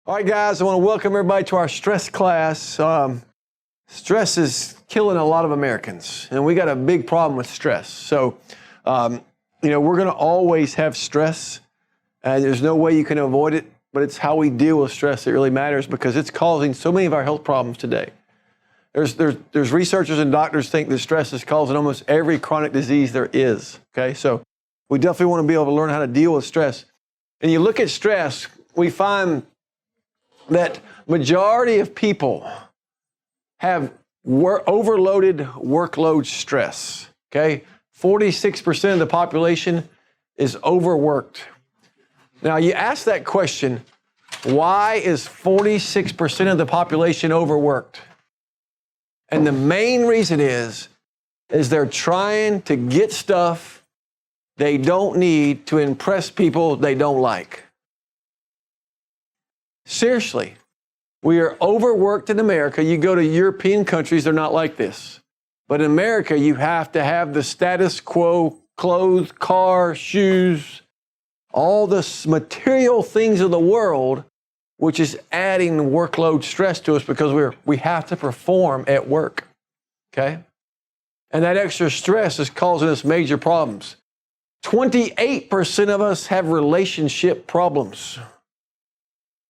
All right, guys, I want to welcome everybody to our stress class. Stress is killing a lot of Americans, and we got a big problem with stress. So, we're going to always have stress, and there's no way you can avoid it, but it's how we deal with stress that really matters because it's causing so many of our health problems today. There's researchers and doctors think that stress is causing almost every chronic disease there is, okay? So we definitely want to be able to learn how to deal with stress. And you look at stress, we find that majority of people have overloaded workload stress, okay? 46% of the population is overworked. Now, you ask that question, why is 46% of the population overworked? And the main reason is they're trying to get stuff they don't need to impress people they don't like. Seriously, we are overworked in America. You go to European countries, they're not like this. But in America, you have to have the status quo, clothes, car, shoes, all the material things of the world, which is adding workload stress to us because we have to perform at work, okay? And that extra stress is causing us major problems. 28% of us have relationship problems.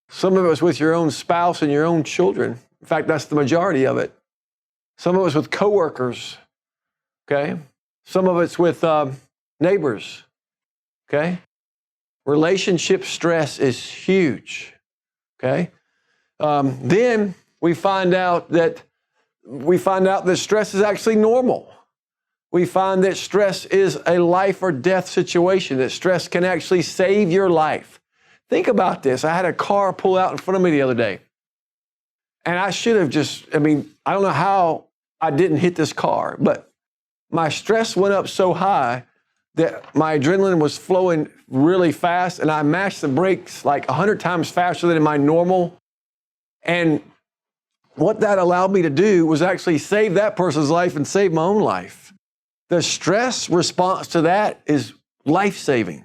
Some of us with your own spouse and your own children. In fact, that's the majority of it. Some of us with coworkers, okay? Some of us with neighbors, okay? Relationship stress is huge, okay? Then we find out that stress is actually normal. We find that stress is a life or death situation, that stress can actually save your life. Think about this. I had a car pull out in front of me the other day. And I should have I don't know how I didn't hit this car, but my stress went up so high that my adrenaline was flowing really fast, and I mashed the brakes like 100 times faster than my normal. And what that allowed me to do was actually save that person's life and save my own life. The stress response to that is life-saving.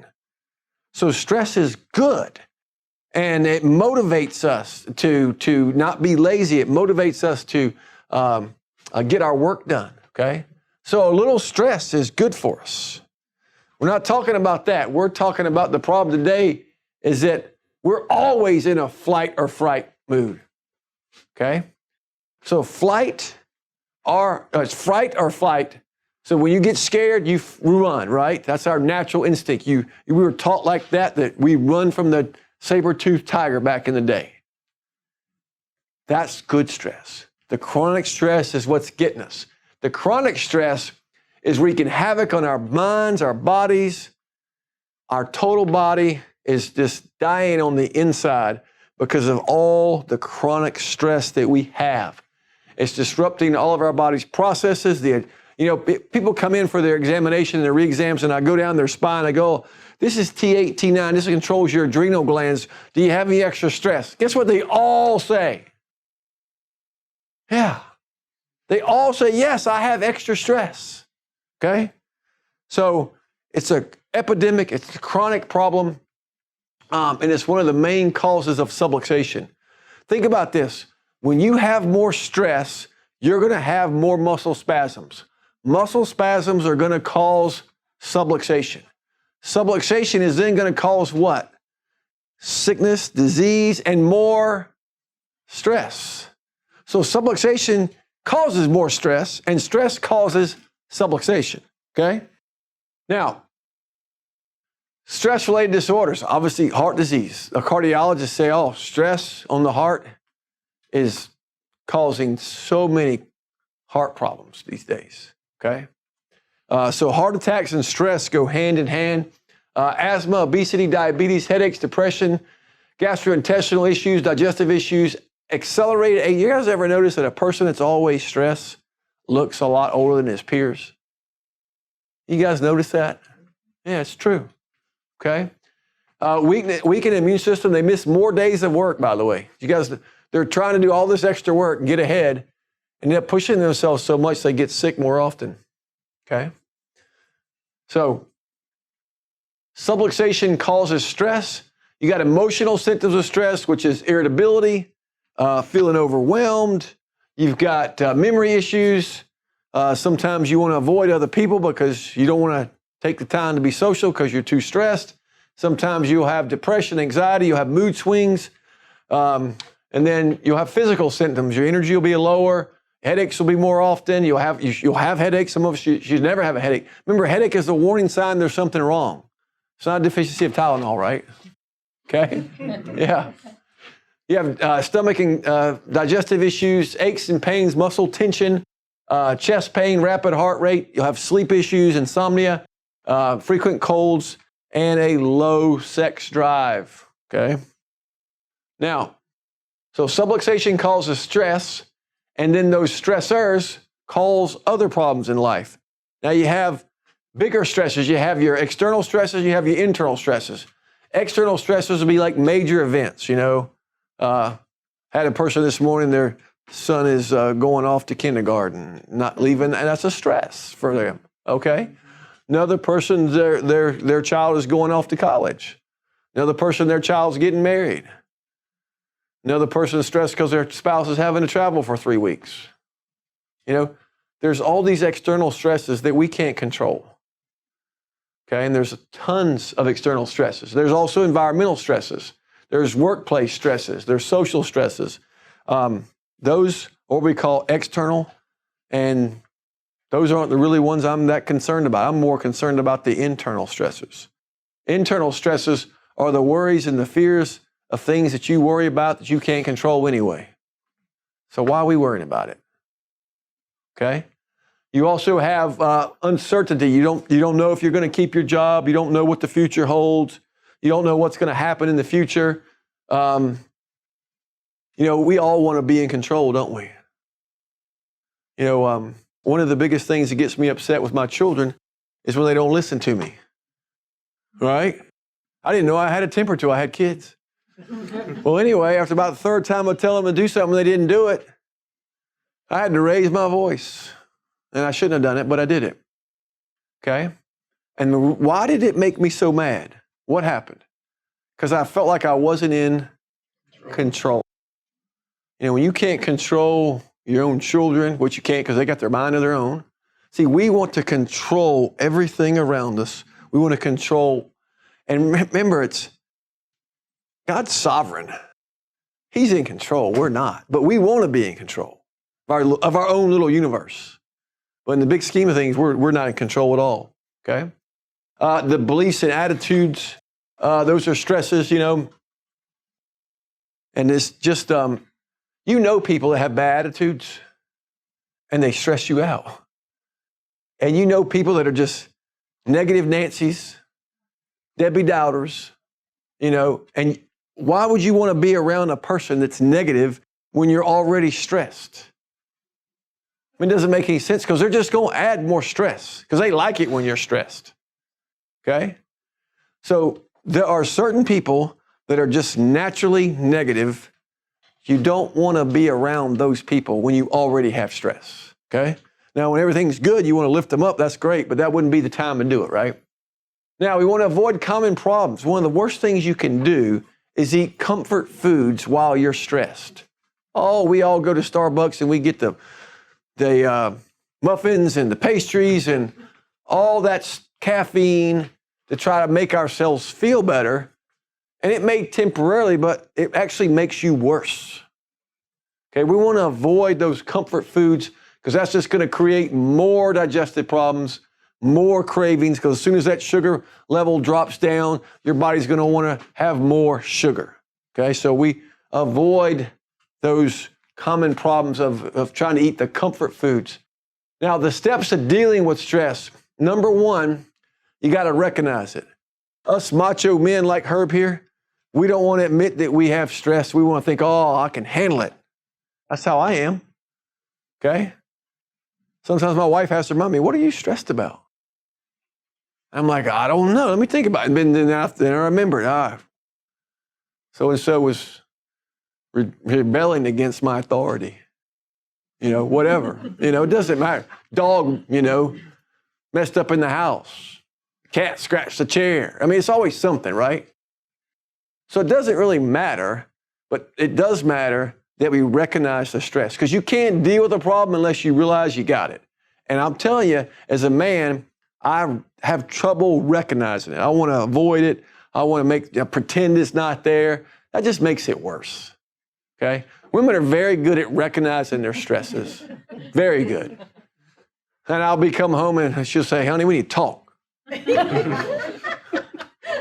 So stress is good, and it motivates us to not be lazy. It motivates us to get our work done, okay? So a little stress is good for us. We're not talking about that. We're talking about the problem today is that we're always in a flight or fright mood, okay? So it's fright or flight. So when you get scared, you run, right? That's our natural instinct. We were taught like that we run from the saber-toothed tiger back in the day. That's good stress. The chronic stress is what's getting us. The chronic stress is wreaking havoc on our minds, our bodies. Our total body is just dying on the inside because of all the chronic stress that we have. It's disrupting all of our body's processes. People come in for their examination and their re-exams, and I go down their spine. I go, this is T8, T9. This controls your adrenal glands. Do you have any extra stress? Guess what they all say? Yeah. They all say, yes, I have extra stress. Okay? So it's an epidemic. It's a chronic problem, and it's one of the main causes of subluxation. Think about this. When you have more stress, you're going to have more muscle spasms. Muscle spasms are going to cause subluxation. Subluxation is then going to cause what? Sickness, disease, and more stress. So subluxation causes more stress, and stress causes subluxation, okay? Now, stress-related disorders, obviously heart disease. A cardiologist say, stress on the heart is causing so many heart problems these days, okay? So heart attacks and stress go hand in hand. Asthma, obesity, diabetes, headaches, depression, gastrointestinal issues, digestive issues, accelerated age. You guys ever notice that a person that's always stressed looks a lot older than his peers? You guys notice that? Yeah, it's true, okay? Weakened immune system, they miss more days of work, by the way. They're trying to do all this extra work and get ahead, and they're pushing themselves so much they get sick more often, okay? So subluxation causes stress. You got emotional symptoms of stress, which is irritability, feeling overwhelmed. You've got memory issues. Sometimes you want to avoid other people because you don't want to take the time to be social because you're too stressed. Sometimes you'll have depression, anxiety, you'll have mood swings. And then you'll have physical symptoms. Your energy will be lower. Headaches will be more often. You'll have headaches. Some of us, you never have a headache. Remember, a headache is a warning sign there's something wrong. It's not a deficiency of Tylenol, right? Okay? Yeah. You have stomach and digestive issues, aches and pains, muscle tension, chest pain, rapid heart rate. You'll have sleep issues, insomnia, frequent colds, and a low sex drive. Okay? Now, so subluxation causes stress, and then those stressors cause other problems in life. Now you have bigger stresses. You have your external stresses, you have your internal stresses. External stresses will be like major events, had a person this morning, their son is going off to kindergarten, not leaving, and that's a stress for them, okay? Another person, their child is going off to college. Another person, their child's getting married. Another person is stressed because their spouse is having to travel for 3 weeks. There's all these external stresses that we can't control. Okay, and there's tons of external stresses. There's also environmental stresses. There's workplace stresses. There's social stresses. Those are what we call external, and those aren't the really ones I'm that concerned about. I'm more concerned about the internal stressors. Internal stresses are the worries and the fears of things that you worry about that you can't control anyway. So why are we worrying about it? Okay? You also have uncertainty. You don't know if you're going to keep your job. You don't know what the future holds. You don't know what's going to happen in the future. We all want to be in control, don't we? One of the biggest things that gets me upset with my children is when they don't listen to me. Right? I didn't know I had a temper till I had kids. Well, anyway, after about the third time I tell them to do something, they didn't do it. I had to raise my voice. And I shouldn't have done it, but I did it. Okay? And why did it make me so mad? What happened? Because I felt like I wasn't in control. When you can't control your own children, which you can't because they got their mind of their own. See, we want to control everything around us. We want to control, and remember, it's God's sovereign. He's in control. We're not. But we want to be in control of our own little universe. But in the big scheme of things, we're not in control at all, okay? The beliefs and attitudes, those are stresses, And it's just, people that have bad attitudes, and they stress you out. And people that are just negative Nancy's, Debbie Doubters, and why would you want to be around a person that's negative when you're already stressed? It doesn't make any sense because they're just going to add more stress because they like it when you're stressed. Okay? So there are certain people that are just naturally negative. You don't want to be around those people when you already have stress. Okay? Now, when everything's good, you want to lift them up. That's great, but that wouldn't be the time to do it, right? Now, we want to avoid common problems. One of the worst things you can do is eat comfort foods while you're stressed. Oh, we all go to Starbucks and we get the muffins and the pastries and all that caffeine to try to make ourselves feel better. And it may temporarily, but it actually makes you worse. Okay, we want to avoid those comfort foods because that's just going to create more digestive problems, more cravings, because as soon as that sugar level drops down, your body's going to want to have more sugar. Okay, so we avoid those common problems of trying to eat the comfort foods. Now, the steps of dealing with stress. Number one, you got to recognize it. Us macho men like Herb here, we don't want to admit that we have stress. We want to think, oh, I can handle it. That's how I am. Okay? Sometimes my wife asks her, Mommy, what are you stressed about? I'm like, I don't know. Let me think about it. And then I remembered, so-and-so was rebelling against my authority. Whatever. It doesn't matter. Dog, messed up in the house. Cat scratched the chair. I mean, it's always something, right? So it doesn't really matter, but it does matter that we recognize the stress, because you can't deal with a problem unless you realize you got it. And I'm telling you, as a man, I have trouble recognizing it. I want to avoid it. I want to pretend it's not there. That just makes it worse, okay? Women are very good at recognizing their stresses, very good. And I'll come home and she'll say, honey, we need to talk.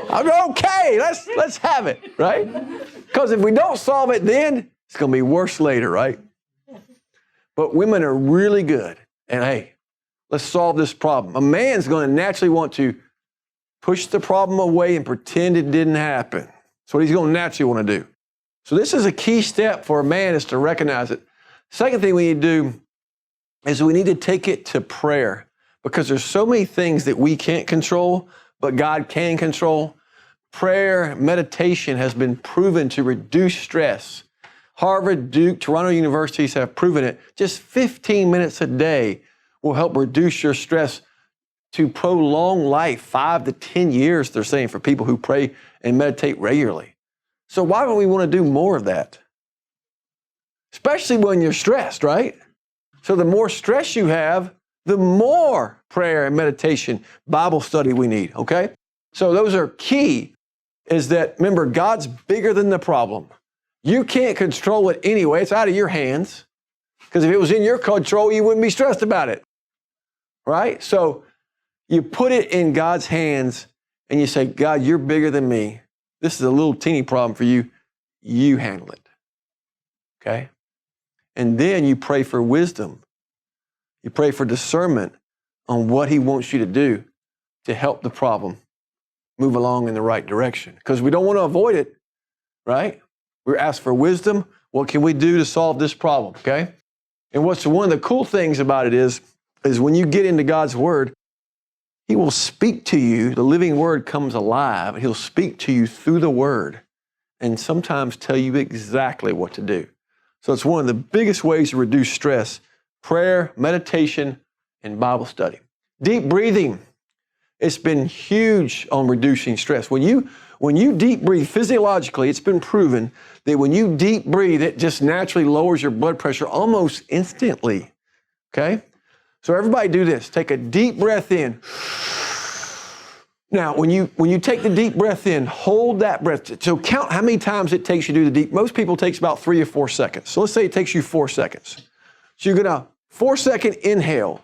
I'm okay, let's have it, right? Because if we don't solve it then, it's going to be worse later, right? But women are really good. And hey, let's solve this problem. A man's going to naturally want to push the problem away and pretend it didn't happen. That's what he's going to naturally want to do. So this is a key step for a man, is to recognize it. Second thing we need to do is we need to take it to prayer, because there's so many things that we can't control, but God can control. Prayer, meditation has been proven to reduce stress. Harvard, Duke, Toronto universities have proven it. Just 15 minutes a day will help reduce your stress to prolong life, 5 to 10 years, they're saying, for people who pray and meditate regularly. So why would we want to do more of that? Especially when you're stressed, right? So the more stress you have, the more prayer and meditation, Bible study we need, okay? So those are key, is that, remember, God's bigger than the problem. You can't control it anyway. It's out of your hands. Because if it was in your control, you wouldn't be stressed about it, right? So you put it in God's hands and you say, God, you're bigger than me. This is a little teeny problem for you. You handle it, okay? And then you pray for wisdom. You pray for discernment on what he wants you to do to help the problem move along in the right direction. Because we don't want to avoid it, right? We're asked for wisdom. What can we do to solve this problem, okay? And what's one of the cool things about it is when you get into God's word, he will speak to you. The living word comes alive. He'll speak to you through the word and sometimes tell you exactly what to do. So it's one of the biggest ways to reduce stress: prayer, meditation, and Bible study. Deep breathing. It's been huge on reducing stress. When you deep breathe, physiologically, it's been proven that when you deep breathe, it just naturally lowers your blood pressure almost instantly, okay? So everybody do this. Take a deep breath in. Now, when you take the deep breath in, hold that breath. So count how many times it takes you to do the deep. Most people it takes about 3 or 4 seconds. So let's say it takes you 4 seconds. So you're going to 4-second inhale.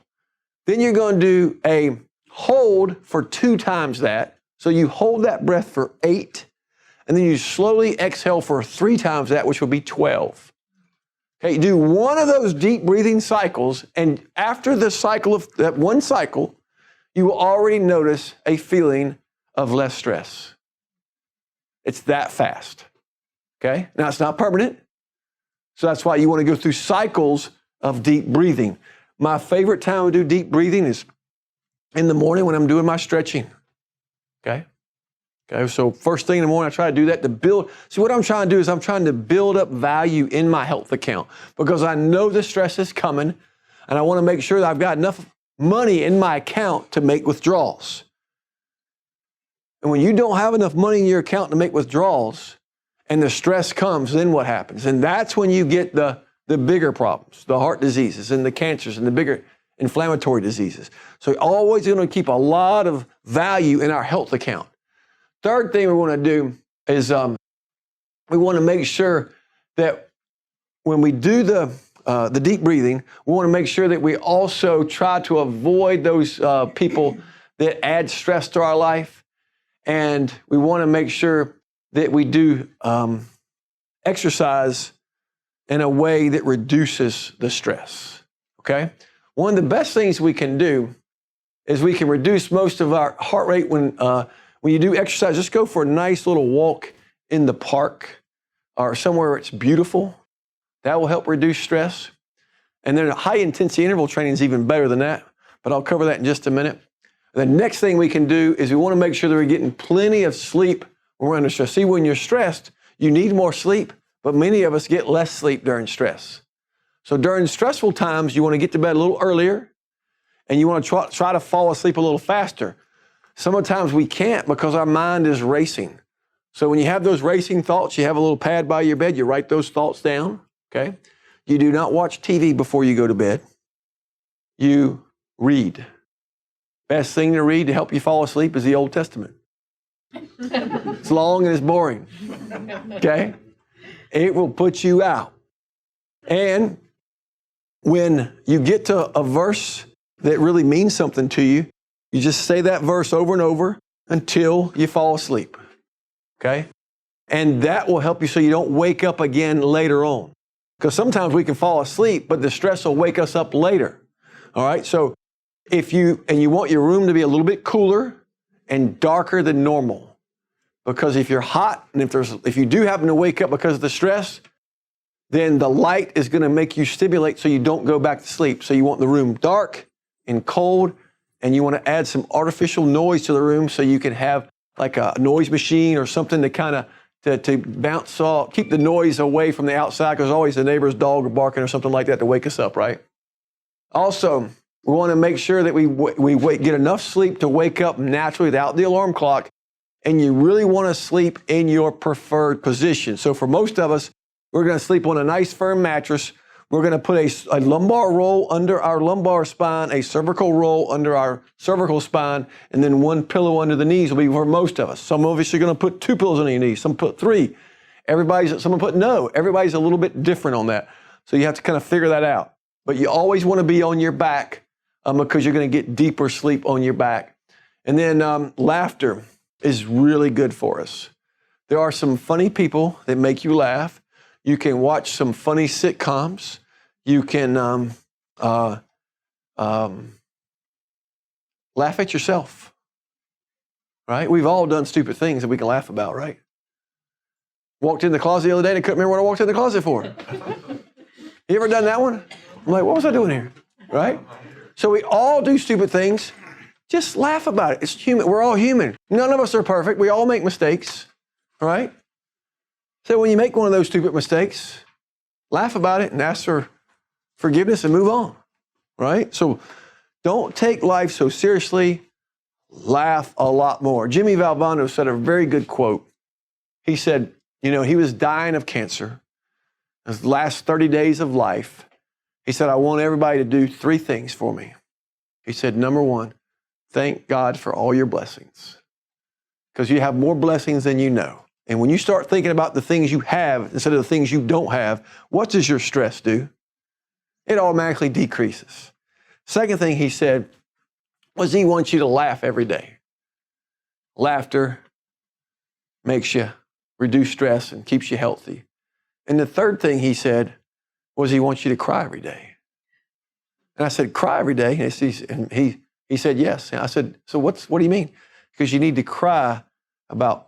Then you're going to do a hold for 2 times that. So you hold that breath for 8. And then you slowly exhale for 3 times that, which will be 12. Okay, do one of those deep breathing cycles, and after the cycle of that one cycle, you will already notice a feeling of less stress. It's that fast. Okay? Now, it's not permanent. So that's why you want to go through cycles of deep breathing. My favorite time to do deep breathing is in the morning when I'm doing my stretching. Okay? Okay, so first thing in the morning, I try to do that to build. See, what I'm trying to do is I'm trying to build up value in my health account, because I know the stress is coming and I want to make sure that I've got enough money in my account to make withdrawals. And when you don't have enough money in your account to make withdrawals and the stress comes, then what happens? And that's when you get the bigger problems, the heart diseases and the cancers and the bigger inflammatory diseases. So always going to keep a lot of value in our health account. Third thing we want to do is we want to make sure that when we do the deep breathing, we want to make sure that we also try to avoid those people that add stress to our life. And we want to make sure that we do exercise in a way that reduces the stress, okay? One of the best things we can do is we can reduce most of our heart rate when you do exercise. Just go for a nice little walk in the park or somewhere where it's beautiful. That will help reduce stress. And then high intensity interval training is even better than that, but I'll cover that in just a minute. The next thing we can do is we want to make sure that we're getting plenty of sleep when we're under stress. See, when you're stressed, you need more sleep, but many of us get less sleep during stress. So during stressful times, you want to get to bed a little earlier, and you want to try to fall asleep a little faster. Sometimes we can't because our mind is racing. So when you have those racing thoughts, you have a little pad by your bed, you write those thoughts down, okay? You do not watch TV before you go to bed. You read. Best thing to read to help you fall asleep is the Old Testament. It's long and it's boring, okay? It will put you out. And when you get to a verse that really means something to you, you just say that verse over and over until you fall asleep, okay? And that will help you so you don't wake up again later on. Because sometimes we can fall asleep, but the stress will wake us up later, all right? So if you want your room to be a little bit cooler and darker than normal, because if you're hot and if you do happen to wake up because of the stress, then the light is going to make you stimulate so you don't go back to sleep. So you want the room dark and cold, and you want to add some artificial noise to the room so you can have like a noise machine or something to kind of to bounce off, keep the noise away from the outside, because always the neighbor's dog or barking or something like that to wake us up, right? Also, we want to make sure that we get enough sleep to wake up naturally without the alarm clock, and you really want to sleep in your preferred position. So for most of us, we're going to sleep on a nice firm mattress. We're going to put a lumbar roll under our lumbar spine, a cervical roll under our cervical spine, and then one pillow under the knees will be for most of us. Some of us are going to put 2 pillows under your knees. Some put 3. Some put no. Everybody's a little bit different on that. So you have to kind of figure that out. But you always want to be on your back because you're going to get deeper sleep on your back. And then laughter is really good for us. There are some funny people that make you laugh. You can watch some funny sitcoms. You can laugh at yourself, right? We've all done stupid things that we can laugh about, right? Walked in the closet the other day and I couldn't remember what I walked in the closet for. You ever done that one? I'm like, what was I doing here, right? So we all do stupid things. Just laugh about it. It's human. We're all human. None of us are perfect. We all make mistakes, right? So when you make one of those stupid mistakes, laugh about it and ask for forgiveness and move on, right? So don't take life so seriously. Laugh a lot more. Jimmy Valvano said a very good quote. He said, he was dying of cancer. His last 30 days of life. He said, I want everybody to do 3 things for me. He said, number 1, thank God for all your blessings. Because you have more blessings than you know. And when you start thinking about the things you have instead of the things you don't have, what does your stress do? It automatically decreases. Second thing he said was he wants you to laugh every day. Laughter makes you reduce stress and keeps you healthy. And the third thing he said was he wants you to cry every day. And I said, cry every day? And he said, yes. And I said, so what do you mean? Because you need to cry about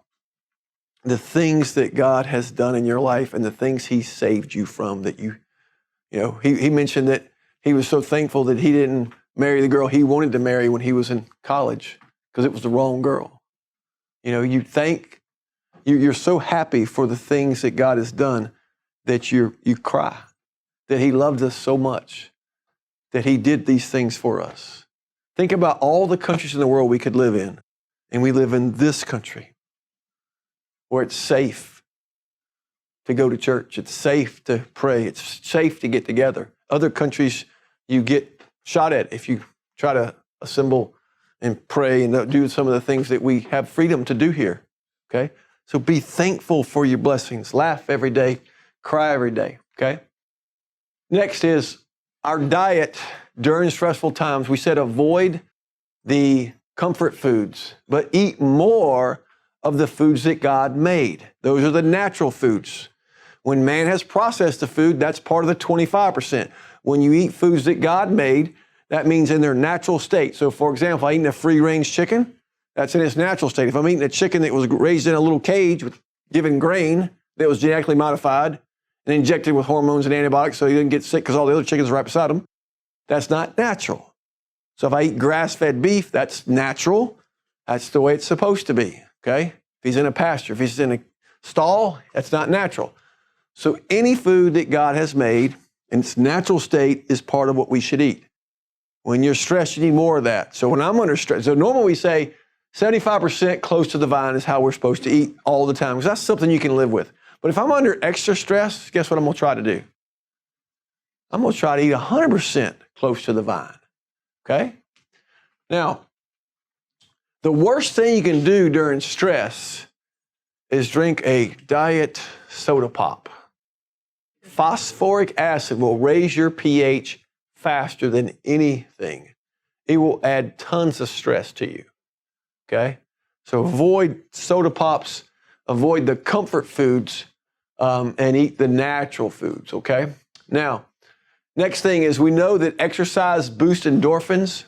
the things that God has done in your life and the things he saved you from that he mentioned that he was so thankful that he didn't marry the girl he wanted to marry when he was in college because it was the wrong girl. You're so happy for the things that God has done that you cry, that he loved us so much, that he did these things for us. Think about all the countries in the world we could live in, and we live in this country where it's safe to go to church. It's safe to pray. It's safe to get together. Other countries, you get shot at if you try to assemble and pray and do some of the things that we have freedom to do here, okay? So be thankful for your blessings. Laugh every day. Cry every day, okay? Next is our diet during stressful times. We said avoid the comfort foods, but eat more of the foods that God made. Those are the natural foods. When man has processed the food, that's part of the 25%. When you eat foods that God made, that means in their natural state. So for example, if I'm eating a free-range chicken, that's in its natural state. If I'm eating a chicken that was raised in a little cage with given grain that was genetically modified and injected with hormones and antibiotics so he didn't get sick because all the other chickens are right beside him, that's not natural. So if I eat grass-fed beef, that's natural. That's the way it's supposed to be. Okay? If he's in a pasture, if he's in a stall, that's not natural. So any food that God has made in its natural state is part of what we should eat. When you're stressed, you need more of that. So when I'm under stress, so normally we say, 75% close to the vine is how we're supposed to eat all the time, because that's something you can live with. But if I'm under extra stress, guess what I'm going to try to do? I'm going to try to eat 100% close to the vine, okay? Now, the worst thing you can do during stress is drink a diet soda pop. Phosphoric acid will raise your pH faster than anything. It will add tons of stress to you, okay? So avoid soda pops, avoid the comfort foods, and eat the natural foods, okay? Now, next thing is we know that exercise boosts endorphins.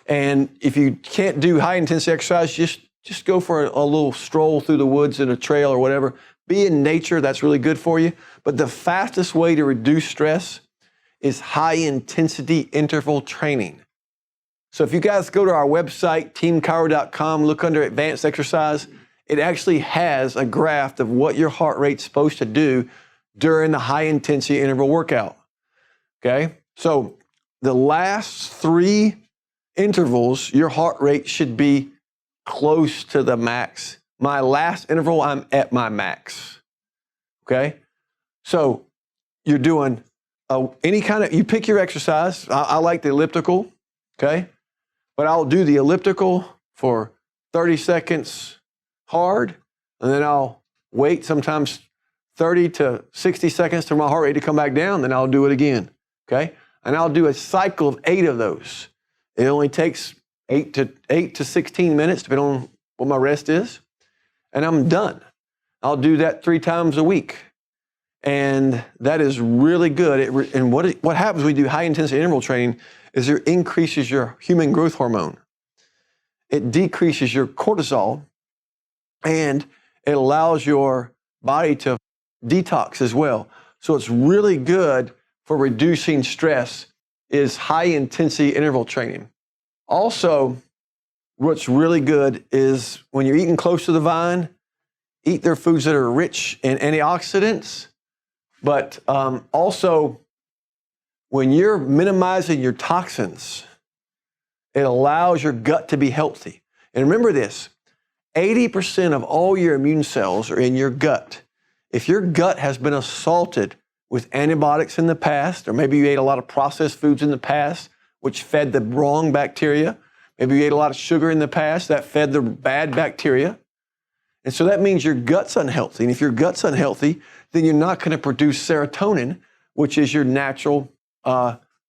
And if you can't do high intensity exercise, just go for a little stroll through the woods in a trail or whatever. Be in nature, that's really good for you. But the fastest way to reduce stress is high intensity interval training. So if you guys go to our website, teamchiro.com, look under advanced exercise, it actually has a graph of what your heart rate's supposed to do during the high intensity interval workout. Okay? So the last 3 intervals, your heart rate should be close to the max. My last interval, I'm at my max. Okay? So you're doing any kind of, you pick your exercise. I like the elliptical, okay? But I'll do the elliptical for 30 seconds hard, and then I'll wait sometimes 30 to 60 seconds for my heart rate to come back down, then I'll do it again, okay? And I'll do a cycle of 8 of those. It only takes 8 to 16 minutes, depending on what my rest is, and I'm done. I'll do that 3 times a week, and that is really good. And what happens when we do high-intensity interval training is it increases your human growth hormone. It decreases your cortisol, and it allows your body to detox as well. So it's really good for reducing stress is high-intensity interval training. Also, what's really good is when you're eating close to the vine, eat their foods that are rich in antioxidants, but also when you're minimizing your toxins, it allows your gut to be healthy. And remember this, 80% of all your immune cells are in your gut. If your gut has been assaulted with antibiotics in the past, or maybe you ate a lot of processed foods in the past, which fed the wrong bacteria, maybe you ate a lot of sugar in the past, that fed the bad bacteria. And so that means your gut's unhealthy. And if your gut's unhealthy, then you're not going to produce serotonin, which is your natural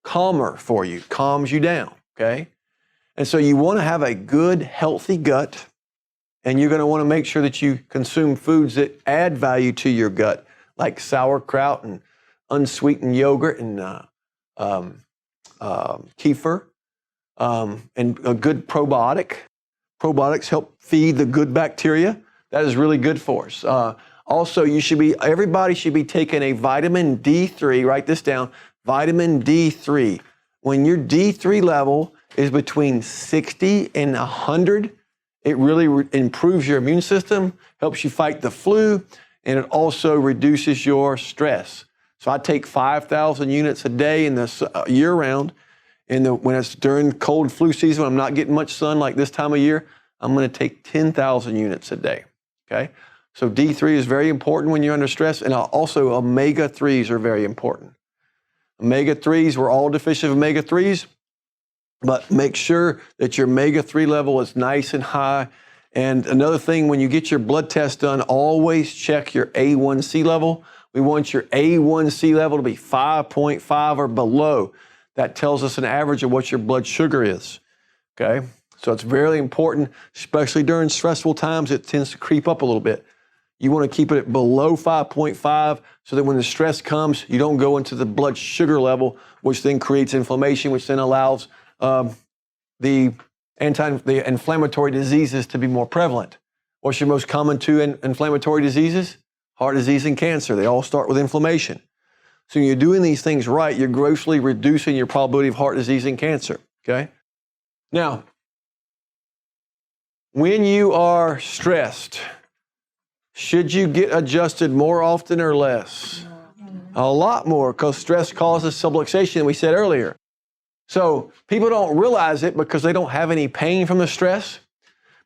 calmer for you, calms you down, okay? And so you want to have a good, healthy gut, and you're going to want to make sure that you consume foods that add value to your gut, like sauerkraut and unsweetened yogurt and kefir, and a good probiotic. Probiotics help feed the good bacteria. That is really good for us. Also, everybody should be taking a vitamin D3, write this down, vitamin D3. When your D3 level is between 60 and 100, it really improves your immune system, helps you fight the flu, and it also reduces your stress. So I take 5,000 units a day in this year-round. When it's during cold flu season, when I'm not getting much sun like this time of year, I'm going to take 10,000 units a day, okay? So D3 is very important when you're under stress, and also omega-3s are very important. Omega-3s, we're all deficient of omega-3s, but make sure that your omega-3 level is nice and high. And another thing, when you get your blood test done, always check your A1C level. We want your A1C level to be 5.5 or below. That tells us an average of what your blood sugar is, okay? So it's very important, especially during stressful times, it tends to creep up a little bit. You want to keep it at below 5.5 so that when the stress comes, you don't go into the blood sugar level, which then creates inflammation, which then allows the inflammatory diseases to be more prevalent. What's your most common 2 inflammatory diseases? Heart disease and cancer. They all start with inflammation. So when you're doing these things right, you're grossly reducing your probability of heart disease and cancer, okay? Now, when you are stressed, should you get adjusted more often or less? A lot more, because stress causes subluxation, we said earlier. So people don't realize it because they don't have any pain from the stress.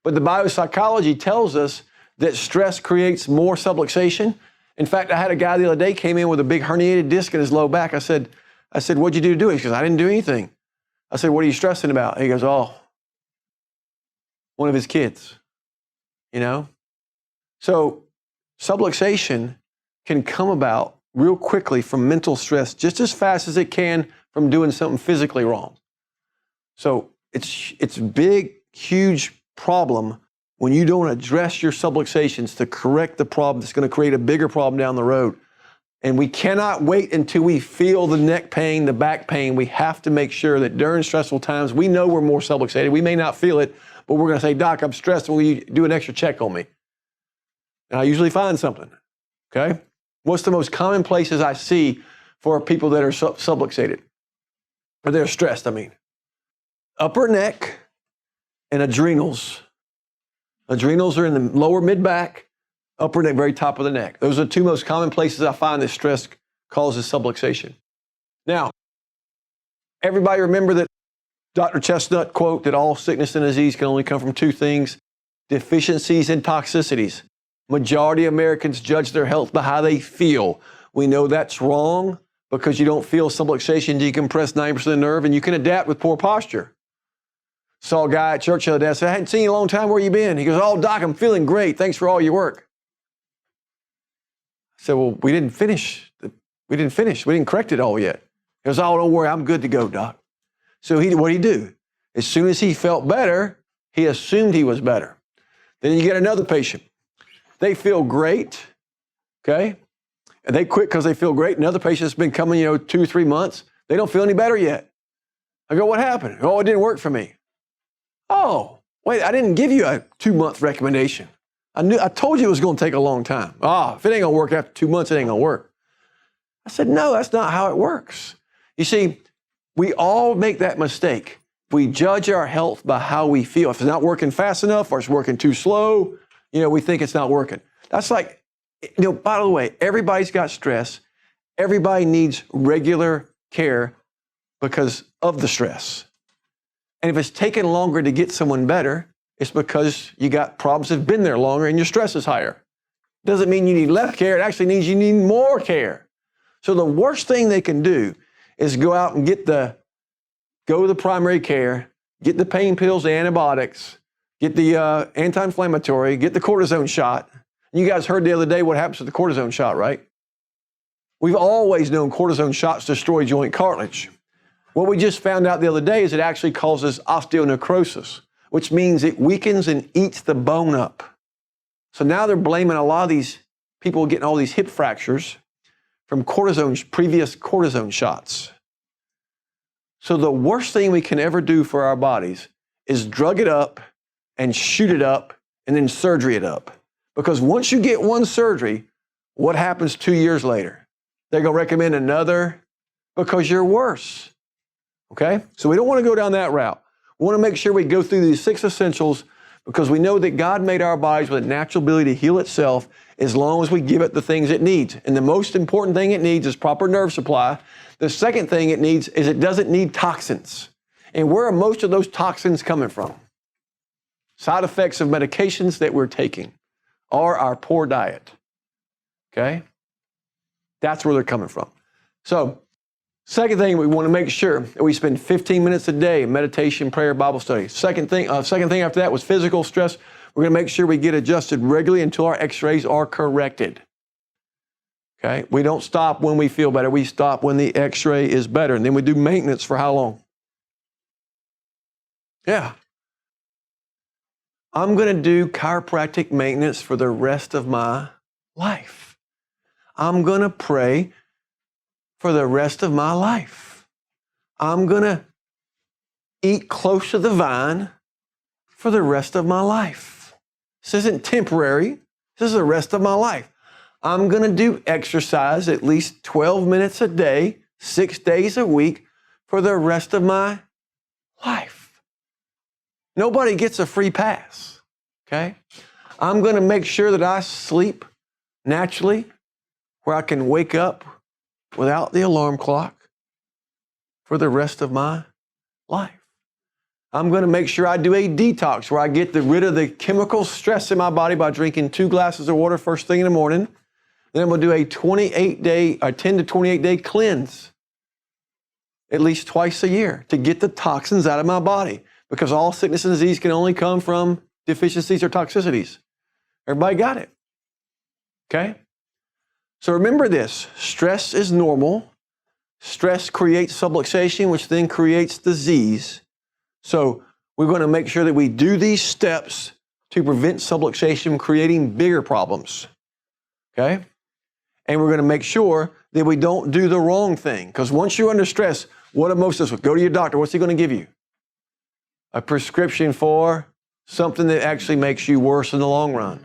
But the biopsychology tells us that stress creates more subluxation. In fact, I had a guy the other day came in with a big herniated disc in his low back. I said, what'd you do to do it? He goes, I didn't do anything. I said, what are you stressing about? He goes, oh, one of his kids, you know? So subluxation can come about real quickly from mental stress, just as fast as it can from doing something physically wrong. So it's a big, huge problem when you don't address your subluxations to correct the problem that's going to create a bigger problem down the road. And we cannot wait until we feel the neck pain, the back pain. We have to make sure that during stressful times, we know we're more subluxated. We may not feel it, but we're going to say, Doc, I'm stressed. Will you do an extra check on me? And I usually find something, okay? What's the most common places I see for people that are subluxated? Or they're stressed, I mean. Upper neck and adrenals. Adrenals are in the lower mid-back, upper neck, very top of the neck. Those are the two most common places I find that stress causes subluxation. Now, everybody remember that Dr. Chestnut quote that all sickness and disease can only come from two things, deficiencies and toxicities. Majority of Americans judge their health by how they feel. We know that's wrong because you don't feel subluxation, decompress 90% of the nerve, and you can adapt with poor posture. Saw a guy at church the other day. I said, I hadn't seen you in a long time. Where you been? He goes, oh, Doc, I'm feeling great. Thanks for all your work. I said, well, we didn't finish. We didn't correct it all yet. He goes, oh, don't worry. I'm good to go, Doc. So what did he do? As soon as he felt better, he assumed he was better. Then you get another patient. They feel great, okay? And they quit because they feel great. Another patient's been coming, 2 or 3 months. They don't feel any better yet. I go, what happened? Oh, it didn't work for me. Oh, wait, I didn't give you a 2-month recommendation. I told you it was going to take a long time. If it ain't going to work after 2 months, it ain't going to work. I said, no, that's not how it works. You see, we all make that mistake. We judge our health by how we feel. If it's not working fast enough or it's working too slow, we think it's not working. That's like, by the way, everybody's got stress. Everybody needs regular care because of the stress. And if it's taking longer to get someone better, it's because you got problems that have been there longer and your stress is higher. Doesn't mean you need less care. It actually means you need more care. So the worst thing they can do is go out and go to the primary care, get the pain pills, the antibiotics, get the anti-inflammatory, get the cortisone shot. You guys heard the other day what happens with the cortisone shot, right? We've always known cortisone shots destroy joint cartilage. What we just found out the other day is it actually causes osteonecrosis, which means it weakens and eats the bone up. So now they're blaming a lot of these people getting all these hip fractures from previous cortisone shots. So the worst thing we can ever do for our bodies is drug it up and shoot it up and then surgery it up. Because once you get one surgery, what happens 2 years later? They're going to recommend another because you're worse. Okay? So we don't want to go down that route. We want to make sure we go through these 6 essentials because we know that God made our bodies with a natural ability to heal itself as long as we give it the things it needs. And the most important thing it needs is proper nerve supply. The second thing it needs is it doesn't need toxins. And where are most of those toxins coming from? Side effects of medications that we're taking or our poor diet. Okay? That's where they're coming from. So, second thing, we want to make sure that we spend 15 minutes a day in meditation, prayer, Bible study. Second thing after that was physical stress. We're going to make sure we get adjusted regularly until our x-rays are corrected. Okay? We don't stop when we feel better. We stop when the x-ray is better. And then we do maintenance for how long? Yeah. I'm going to do chiropractic maintenance for the rest of my life. I'm going to pray for the rest of my life. I'm going to eat close to the vine for the rest of my life. This isn't temporary. This is the rest of my life. I'm going to do exercise at least 12 minutes a day, 6 days a week for the rest of my life. Nobody gets a free pass, okay? I'm going to make sure that I sleep naturally where I can wake up without the alarm clock for the rest of my life. I'm going to make sure I do a detox where I get rid of the chemical stress in my body by drinking 2 glasses of water first thing in the morning. Then I'm going to do a 10 to 28 day cleanse at least twice a year to get the toxins out of my body, because all sickness and disease can only come from deficiencies or toxicities. Everybody got it? Okay? So remember this, stress is normal. Stress creates subluxation, which then creates disease. So we're going to make sure that we do these steps to prevent subluxation from creating bigger problems. Okay? And we're going to make sure that we don't do the wrong thing. Because once you're under stress, what are most of us? Go to your doctor. What's he going to give you? A prescription for something that actually makes you worse in the long run.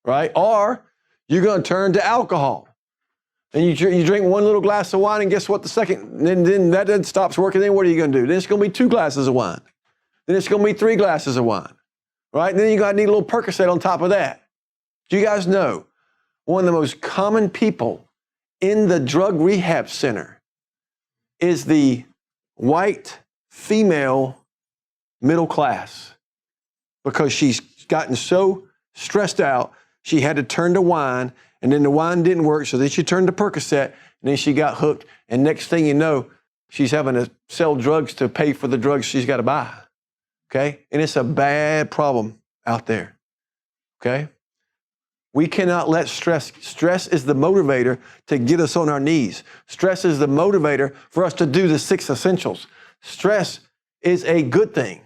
Right? Or you're going to turn to alcohol. And you drink 1 little glass of wine, and guess what? Then that stops working. Then what are you going to do? Then it's going to be 2 glasses of wine. Then it's going to be 3 glasses of wine. Right? And then you're going to need a little Percocet on top of that. Do you guys know one of the most common people in the drug rehab center is the white female middle class? Because she's gotten so stressed out, she had to turn to wine, and then the wine didn't work, so then she turned to Percocet, and then she got hooked, and next thing you know, she's having to sell drugs to pay for the drugs she's got to buy, okay? And it's a bad problem out there, okay? We cannot let stress is the motivator to get us on our knees. Stress is the motivator for us to do the 6 essentials. Stress is a good thing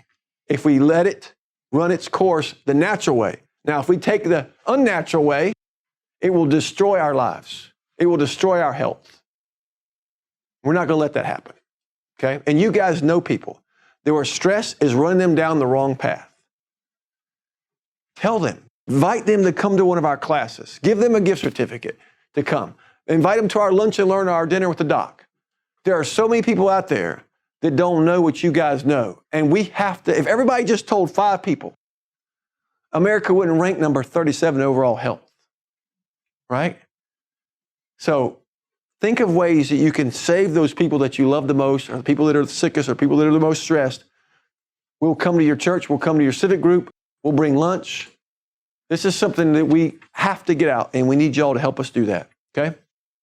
if we let it run its course the natural way. Now, if we take the unnatural way, it will destroy our lives. It will destroy our health. We're not going to let that happen, okay? And you guys know people that where stress is running them down the wrong path. Tell them. Invite them to come to one of our classes. Give them a gift certificate to come. Invite them to our lunch and learn or our dinner with the doc. There are so many people out there that don't know what you guys know. And we have to, if everybody just told 5 people, America wouldn't rank number 37 overall health. Right? So think of ways that you can save those people that you love the most, or the people that are the sickest, or people that are the most stressed. We'll come to your church. We'll come to your civic group. We'll bring lunch. This is something that we have to get out, and we need y'all to help us do that. Okay?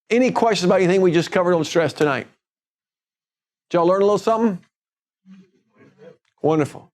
Any questions about anything we just covered on stress tonight? Did y'all learn a little something? Wonderful.